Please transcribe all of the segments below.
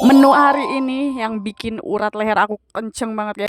Menu hari ini yang bikin urat leher aku kenceng banget ya.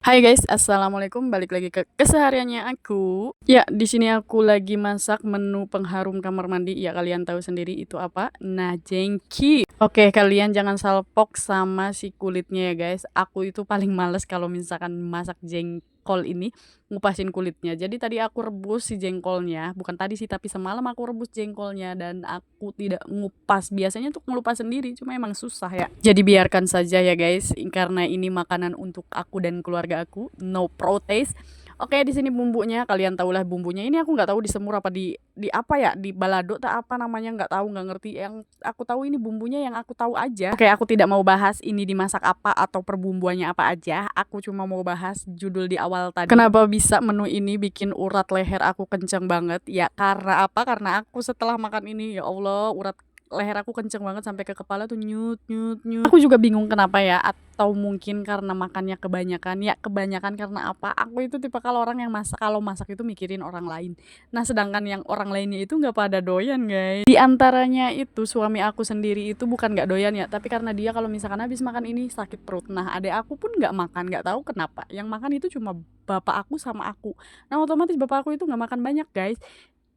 Hai guys, assalamualaikum. Balik lagi ke kesehariannya aku. Ya, di sini aku lagi masak menu pengharum kamar mandi. Ya, kalian tahu sendiri itu apa? Nah, jengki. Oke, kalian jangan salpok sama si kulitnya ya guys. Aku itu paling males kalau misalkan masak jengkol ini ngupasin kulitnya. Jadi tadi aku rebus si jengkolnya, bukan tadi sih tapi semalam aku rebus jengkolnya dan aku tidak ngupas. Biasanya tuh ngelupas sendiri, cuma emang susah ya. Jadi biarkan saja ya guys, karena ini makanan untuk aku dan keluarga aku, no protein. Oke, di sini bumbunya, kalian tahulah bumbunya. Ini aku nggak tahu disemur apa di apa ya, di balado tak apa namanya, nggak tahu, nggak ngerti. Yang aku tahu ini bumbunya yang aku tahu aja. Oke, aku tidak mau bahas ini dimasak apa atau perbumbuannya apa aja. Aku cuma mau bahas judul di awal tadi. Kenapa bisa menu ini bikin urat leher aku kenceng banget? Ya karena apa? Karena aku setelah makan ini, ya Allah, urat leher aku kenceng banget sampai ke kepala tuh nyut nyut nyut. Aku juga bingung kenapa ya, atau mungkin karena makannya kebanyakan. Ya kebanyakan karena apa? Aku itu tipe kalau orang yang masak, kalau masak itu mikirin orang lain. Nah, sedangkan yang orang lainnya itu nggak pada doyan guys. Di antaranya itu suami aku sendiri itu bukan nggak doyan ya, tapi karena dia kalau misalkan habis makan ini sakit perut. Nah, adek aku pun nggak makan, nggak tahu kenapa. Yang makan itu cuma bapak aku sama aku. Nah, otomatis bapak aku itu nggak makan banyak guys.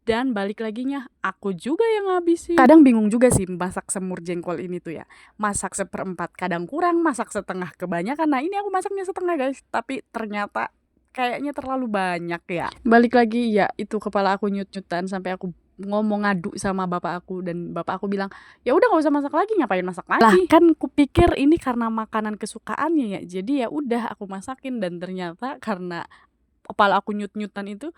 Dan balik laginya, aku juga yang ngabisin. Kadang bingung juga sih masak semur jengkol ini tuh ya. Masak seperempat kadang kurang, masak setengah kebanyakan. Nah, ini aku masaknya setengah guys, tapi ternyata kayaknya terlalu banyak ya. Balik lagi ya, itu kepala aku nyut-nyutan sampai aku ngomong ngadu sama bapak aku, dan bapak aku bilang, ya udah nggak usah masak lagi, ngapain masak lagi? Lah kan kupikir ini karena makanan kesukaannya ya, jadi ya udah aku masakin, dan ternyata karena kepala aku nyut-nyutan itu,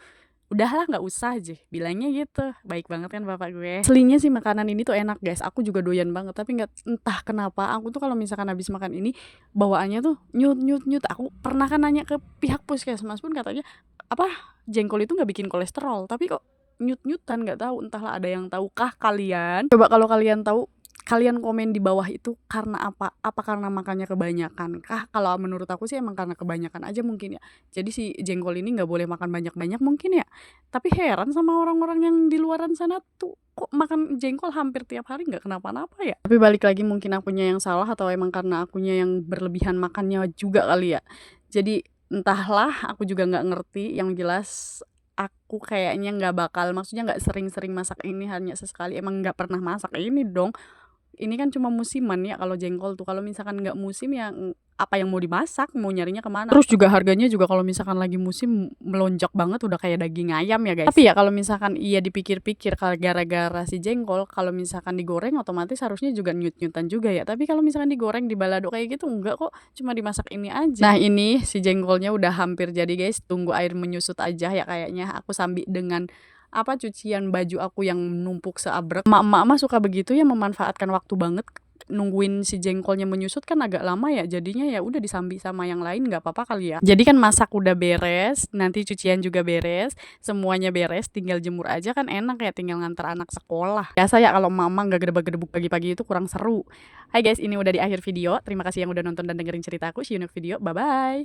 udahlah nggak usah aja, bilangnya gitu. Baik banget kan bapak gue. Aslinya sih makanan ini tuh enak guys, aku juga doyan banget, tapi nggak, entah kenapa aku tuh kalau misalkan habis makan ini bawaannya tuh nyut nyut nyut. Aku pernah kan nanya ke pihak puskesmas pun katanya apa, jengkol itu nggak bikin kolesterol, tapi kok nyut nyutan, nggak tahu, entahlah. Ada yang tahukah kalian? Coba kalau kalian tahu, kalian komen di bawah itu karena apa? Apa karena makannya kebanyakan kah? Kalau menurut aku sih emang karena kebanyakan aja mungkin ya. Jadi si jengkol ini nggak boleh makan banyak-banyak mungkin ya. Tapi heran sama orang-orang yang di luaran sana tuh, kok makan jengkol hampir tiap hari nggak kenapa-napa ya. Tapi balik lagi, mungkin akunya yang salah atau emang karena akunya yang berlebihan makannya juga kali ya. Jadi entahlah, aku juga nggak ngerti. Yang jelas aku kayaknya nggak bakal, maksudnya nggak sering-sering masak ini, hanya sesekali. Emang nggak pernah masak ini dong. Ini kan cuma musiman ya kalau jengkol tuh. Kalau misalkan nggak musim ya apa yang mau dimasak, mau nyarinya kemana? Terus juga harganya juga kalau misalkan lagi musim melonjak banget, udah kayak daging ayam ya guys. Tapi ya kalau misalkan iya dipikir-pikir, kalau gara-gara si jengkol, kalau misalkan digoreng otomatis harusnya juga nyut-nyutan juga ya. Tapi kalau misalkan digoreng di balado kayak gitu enggak kok, cuma dimasak ini aja. Nah, ini si jengkolnya udah hampir jadi guys, tunggu air menyusut aja ya kayaknya. Aku sambil dengan apa, cucian baju aku yang numpuk seabrek. Emak-emak mah suka begitu ya, memanfaatkan waktu banget. Nungguin si jengkolnya menyusut kan agak lama ya, jadinya ya udah disambi sama yang lain, nggak apa-apa kali ya. Jadi kan masak udah beres, nanti cucian juga beres, semuanya beres, tinggal jemur aja kan enak ya, tinggal nganter anak sekolah. Biasa ya kalau mama nggak gedebak-gedebuk pagi-pagi itu kurang seru. Hai guys, ini udah di akhir video. Terima kasih yang udah nonton dan dengerin ceritaku. See you next video. Bye bye.